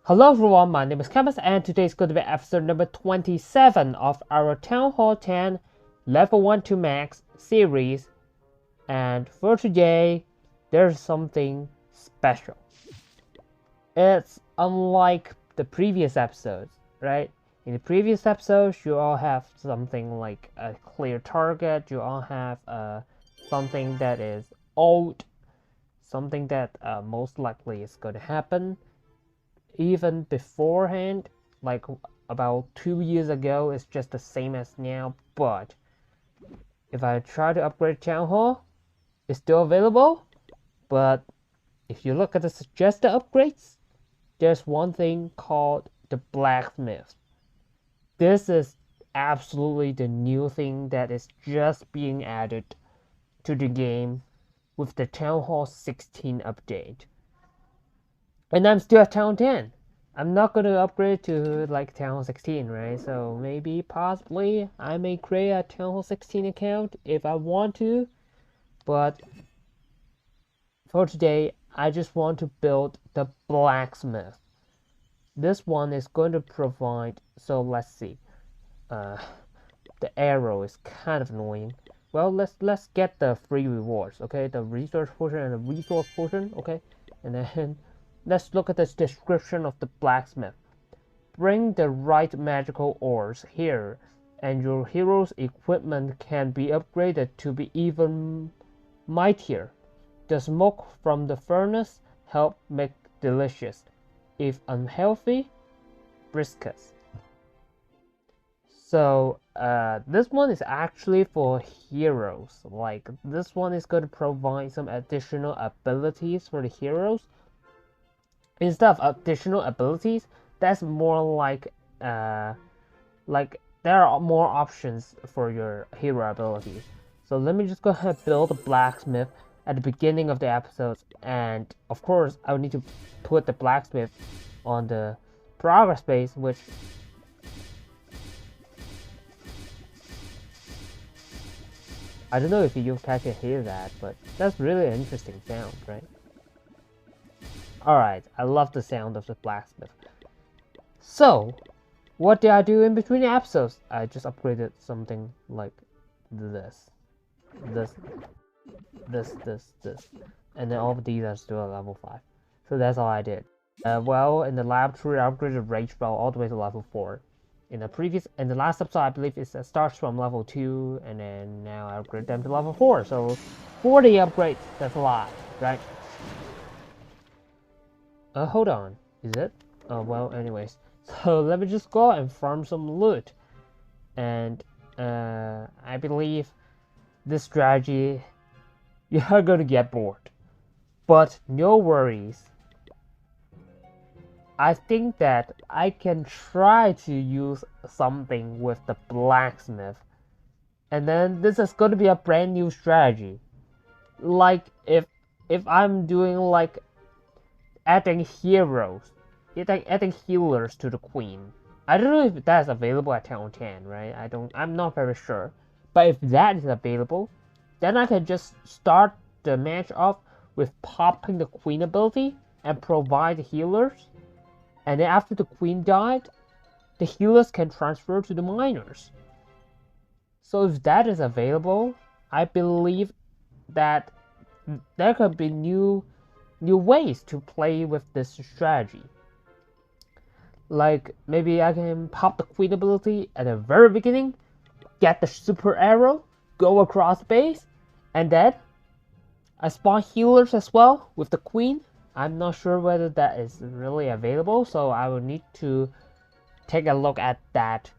Hello everyone, my name is Camus and today is going to be episode number 27 of our Town Hall 10 Level 1 to Max series. And for today, there's something special. It's unlike the previous episodes, right? In the previous episodes, you all have something like a clear target, you all have something that is old, something that most likely is going to happen. Even beforehand, like about 2 years ago, it's just the same as now. But if I try to upgrade Town Hall, it's still available. But if you look at the suggested upgrades, there's one thing called the blacksmith. This is absolutely the new thing that is just being added to the game with the Town Hall 16 update. And I'm still at Town 10. I'm not going to upgrade to like Town Hall 16, right? So maybe, possibly, I may create a Town Hall 16 account if I want to. But for today, I just want to build the blacksmith. This one is going to provide, so let's see. The arrow is kind of annoying. Well, let's get the free rewards, okay? The research portion and the resource portion, okay? And then let's look at this description of the blacksmith. Bring the right magical ores here, and your hero's equipment can be upgraded to be even mightier. The smoke from the furnace help make delicious, if unhealthy, briskets. So this one is actually for heroes. Like, this one is going to provide some additional abilities for the heroes. Instead of additional abilities, that's more like there are more options for your hero abilities. So let me just go ahead and build a blacksmith at the beginning of the episode, and of course I will need to put the blacksmith on the progress page, which I don't know if you guys can hear that, but that's really an interesting sound, right? Alright, I love the sound of the blacksmith. So, what did I do in between the episodes? I just upgraded something like this. This. And then all of these are still at level 5. So that's all I did. Well, in the laboratory, I upgraded Rage Spell all the way to level 4. In the last episode, I believe it starts from level 2, and then now I upgrade them to level 4. So 40 upgrades, that's a lot, right? Hold on, is it? Oh, well, anyways. So let me just go and farm some loot. And I believe this strategy, you're gonna get bored. But no worries. I think that I can try to use something with the blacksmith. And then this is gonna be a brand new strategy. Like if I'm doing like adding heroes, adding healers to the queen. I don't know if that's available at Town 10, right? I'm not very sure. But if that is available, then I can just start the match off with popping the queen ability and provide healers. And then after the queen died, the healers can transfer to the miners. So if that is available, I believe that there could be new ways to play with this strategy. Like, maybe I can pop the queen ability at the very beginning, get the super arrow, go across the base, and then I spawn healers as well with the queen. I'm not sure whether that is really available, so I will need to take a look at that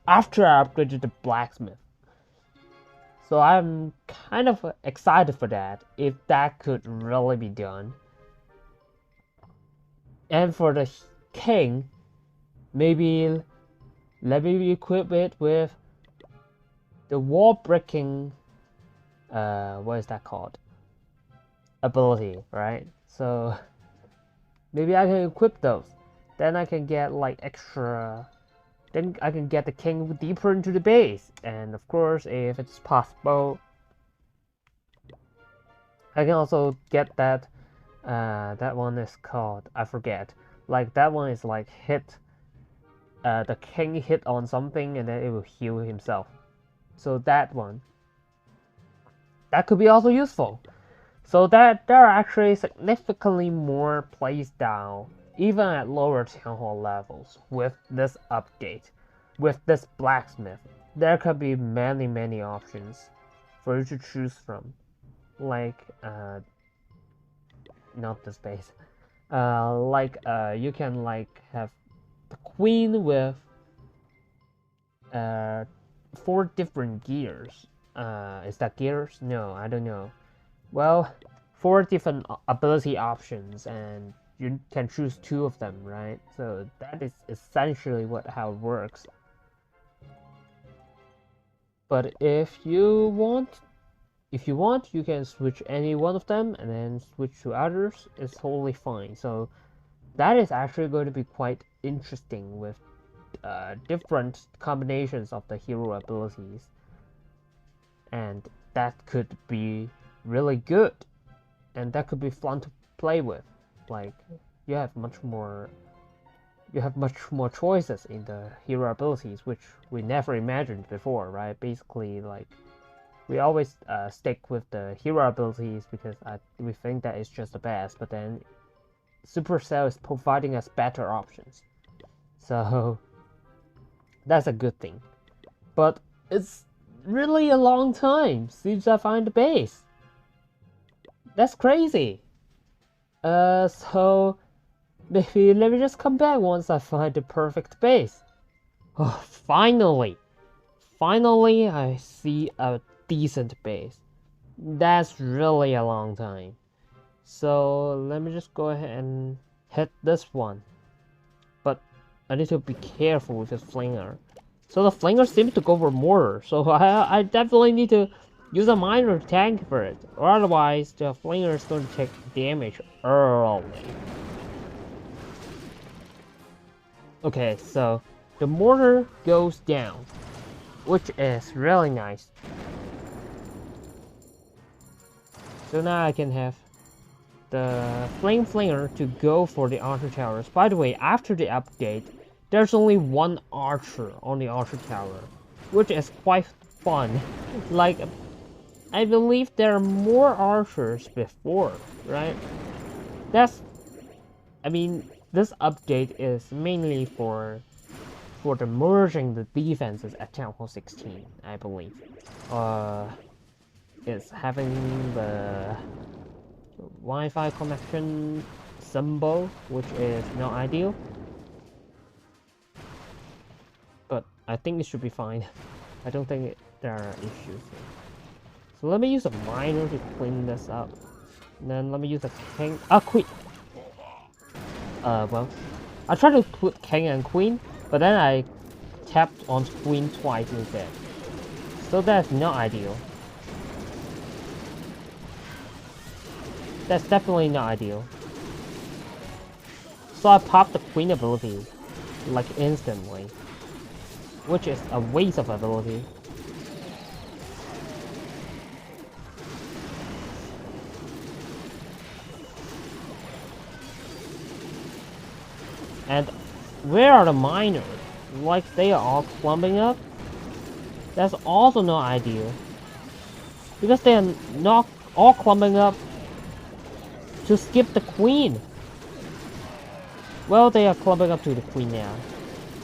after I upgraded the blacksmith. So I'm kind of excited for that, if that could really be done. And for the king, maybe let me equip it with the wall breaking, what is that called? Ability, right? So maybe I can equip those. Then I can get like extra. Then I can get the king deeper into the base. And of course, if it's possible, I can also get that. That one is called, I forget. Like that one is like hit, the king hit on something and then it will heal himself. So that one, that could be also useful. So that there are actually significantly more playstyle, even at lower Town Hall levels, with this update. With this blacksmith, there could be many options for you to choose from. Like, not this base. You can like have the queen with 4 different gears. Is that gears? No, I don't know. Well, 4 different ability options, and you can choose 2 of them, right? So that is essentially how it works. But if you want, you can switch any one of them and then switch to others. It's totally fine. So that is actually going to be quite interesting with different combinations of the hero abilities, and that could be really good, and that could be fun to play with. Like you have much more choices in the hero abilities, which we never imagined before, right? Basically, like we always stick with the hero abilities because we think that it's just the best, but then Supercell is providing us better options, so that's a good thing. But it's really a long time since I find the base. That's crazy. So maybe let me just come back once I find the perfect base. Oh, finally I see a decent base. That's really a long time. So let me just go ahead and hit this one. But I need to be careful with this flinger. So the flinger seems to go for mortar, so I definitely need to use a miner tank for it, or otherwise the flinger is going to take damage early. Okay, so the mortar goes down, which is really nice. So now I can have the flame flinger to go for the archer towers. By the way, after the update, there's only 1 archer on the archer tower, which is quite fun. Like, I believe there are more archers before, right? I mean, this update is mainly for the merging the defenses at Town Hall 16, I believe. It's having the Wi-Fi connection symbol, which is not ideal. But I think it should be fine. I don't think there are issues. So let me use a miner to clean this up. And then let me use a king. Queen! Well, I tried to put king and queen, but then I tapped on queen twice instead. So that's not ideal. That's definitely not ideal. So I popped the queen ability, like instantly, which is a waste of ability. And where are the miners? Like they are all clumping up? That's also not ideal. Because they are not all clumping up to skip the queen. Well, they are clumping up to the queen now.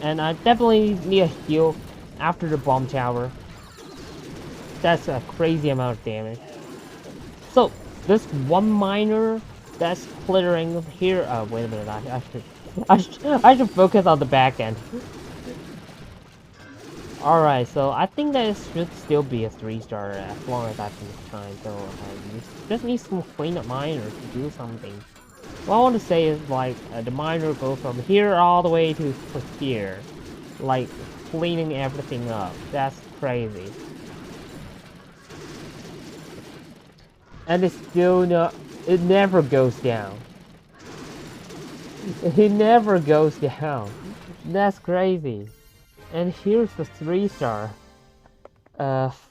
And I definitely need a heal after the bomb tower. That's a crazy amount of damage. So, this 1 miner that's clearing here. Wait a minute, I should focus on the back end. Alright, so I think that it should still be a 3-star as long as I finish time. So I just need some cleanup miners to do something. What I want to say is like the miner goes from here all the way to here, like cleaning everything up. That's crazy. And it's still not. It never goes down. It never goes down. That's crazy. And here's the 3-star.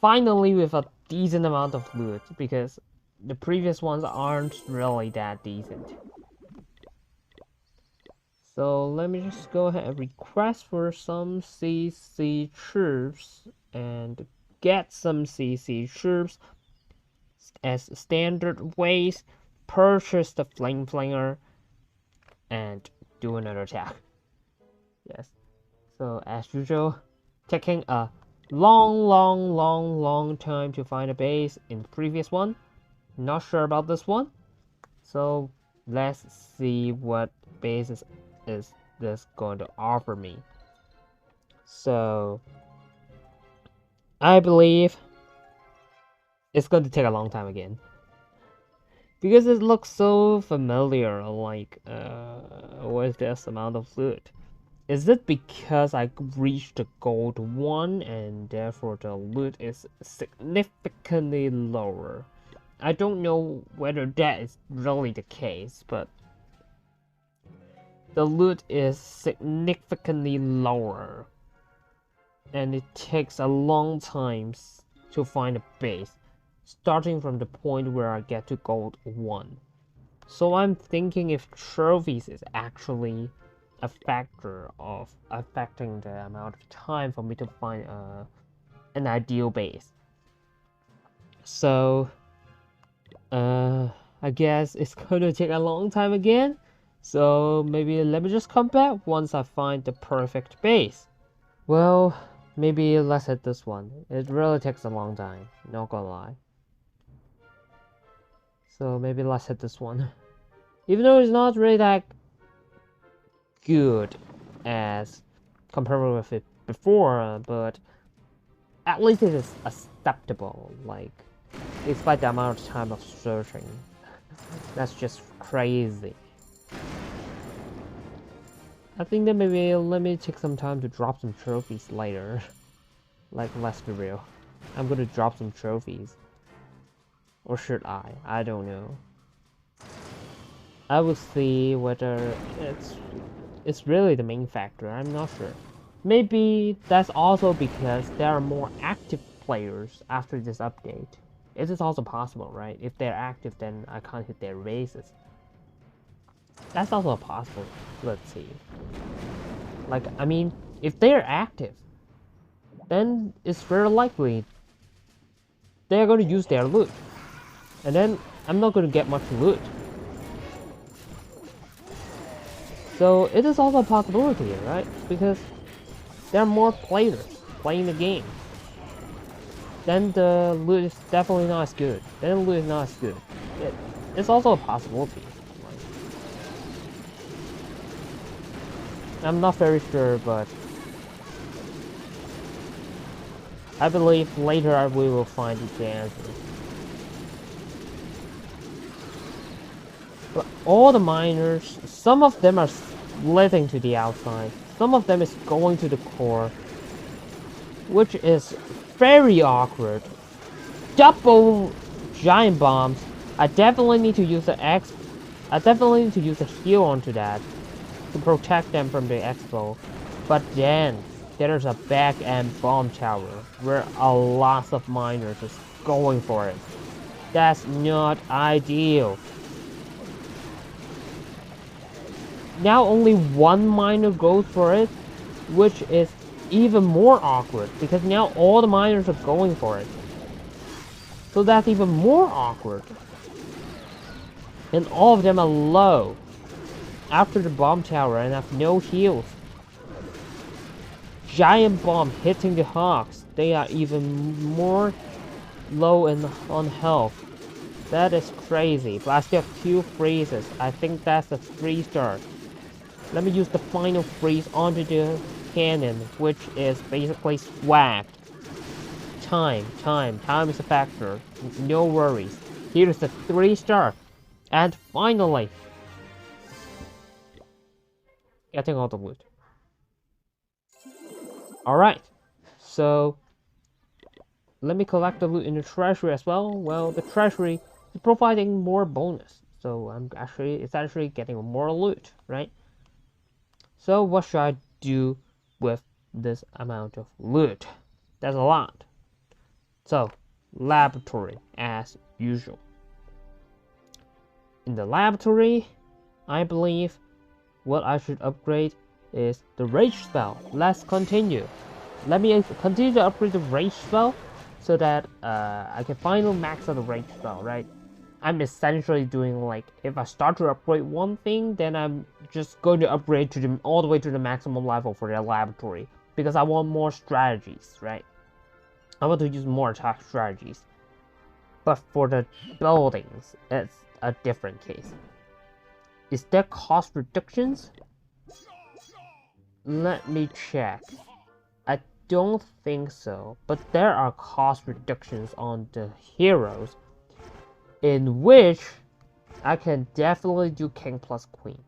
Finally with a decent amount of loot, because the previous ones aren't really that decent. So let me just go ahead and request for some CC troops and get some CC troops as standard ways. Purchase the flame flanger and do another attack. Yes. So as usual, taking a long time to find a base in the previous one. Not sure about this one. So let's see what base is this going to offer me. So I believe it's going to take a long time again. Because it looks so familiar, like, what is this amount of loot? Is it because I reached the gold 1 and therefore the loot is significantly lower? I don't know whether that is really the case, but the loot is significantly lower. And it takes a long time to find a base, starting from the point where I get to gold 1. So I'm thinking if trophies is actually a factor of affecting the amount of time for me to find an ideal base. So I guess it's gonna take a long time again. So maybe let me just come back once I find the perfect base. Well, maybe let's hit this one. It really takes a long time, not gonna lie. So maybe let's hit this one. Even though it's not really that good as compared with it before, but at least it is acceptable, like, despite the amount of time of searching. That's just crazy. I think that maybe let me take some time to drop some trophies later. Like, let's be real. I'm gonna drop some trophies. Or should I? I don't know. I will see whether it's really the main factor. I'm not sure. Maybe that's also because there are more active players after this update. It is also possible, right? If they're active, then I can't hit their races. That's also possible. Let's see. Like, I mean, if they're active, then it's very likely they're going to use their loot. And then I'm not going to get much loot. So it is also a possibility, right? Because there are more players playing the game. Then the loot is definitely not as good. Then the loot is not as good. It's also a possibility. I'm not very sure, but I believe later we will find the answer. But all the miners, some of them are living to the outside. Some of them is going to the core, which is very awkward. Double giant bombs. I definitely need to use I definitely need to use a heal onto that to protect them from the expo. But then there's a back end bomb tower where a lot of miners is going for it. That's not ideal. Now only one miner goes for it, which is even more awkward because now all the miners are going for it. So that's even more awkward. And all of them are low after the bomb tower and have no heals. Giant bomb hitting the Hawks. They are even more low on health. That is crazy. But I still have 2 freezes. I think that's a 3-star. Let me use the final freeze onto the cannon, which is basically swagged. Time is a factor. No worries. Here's a 3-star. And finally, getting all the loot. Alright, so let me collect the loot in the treasury as well. Well, the treasury is providing more bonus. So it's actually getting more loot, right? So what should I do with this amount of loot? That's a lot. So, laboratory as usual. In the laboratory, I believe what I should upgrade is the rage spell. Let's continue. Let me continue to upgrade the rage spell so that I can finally max out the rage spell, right? I'm essentially doing like, if I start to upgrade one thing, then I'm just going to upgrade to all the way to the maximum level for the laboratory, because I want more strategies, right? I want to use more attack strategies. But for the buildings, it's a different case. Is there cost reductions? Let me check. I don't think so, but there are cost reductions on the heroes, in which I can definitely do King plus Queen.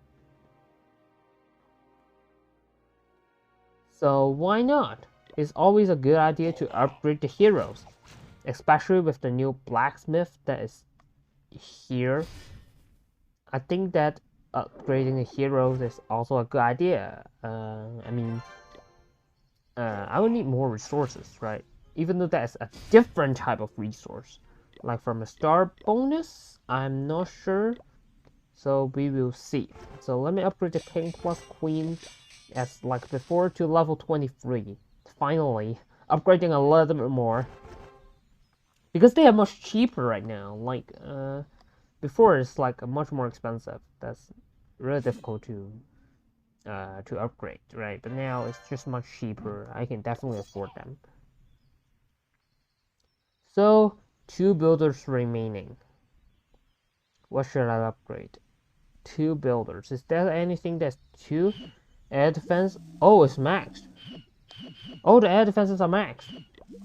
So why not? It's always a good idea to upgrade the heroes, especially with the new blacksmith that is here. I think that upgrading the heroes is also a good idea. I mean, I would need more resources, right? Even though that is a different type of resource. Like from a star bonus, I'm not sure. So we will see. So let me upgrade the King plus Queen as like before to level 23. Finally, upgrading a little bit more. Because they are much cheaper right now. Like, before it's like much more expensive. That's really difficult to upgrade, right? But now it's just much cheaper. I can definitely afford them. So 2 builders remaining. What should I upgrade? 2 builders. Is there anything that's 2? Air defense? Oh, it's maxed. Oh, the air defenses are maxed.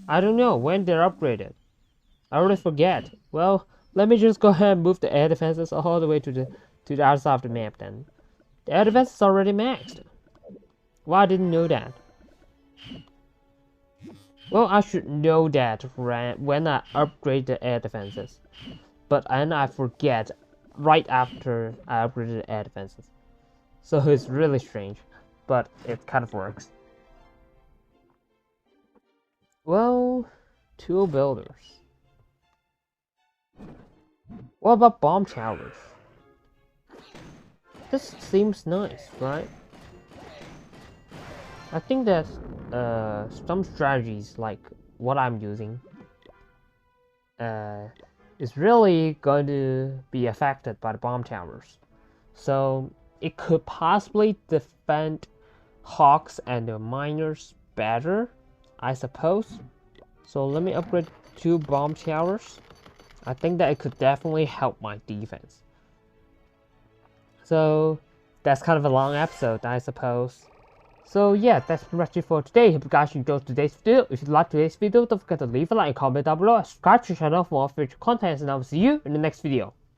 I don't know when they're upgraded. I already forget. Well, let me just go ahead and move the air defenses all the way to the other side of the map then. The air defense is already maxed. Well, I didn't know that. Well, I should know that when I upgrade the air defenses. But then I forget right after I upgraded the air defenses. So it's really strange, but it kind of works. Well, 2 builders. What about bomb towers? This seems nice, right? I think that some strategies like what I'm using is really going to be affected by the bomb towers. So it could possibly defend hawks and the miners better, I suppose. So let me upgrade 2 bomb towers. I think that it could definitely help my defense. So that's kind of a long episode, I suppose. So yeah, that's pretty much it for today. Hope you guys enjoyed today's video. If you liked today's video, don't forget to leave a like and comment down below. Subscribe to the channel for more future content, and I will see you in the next video.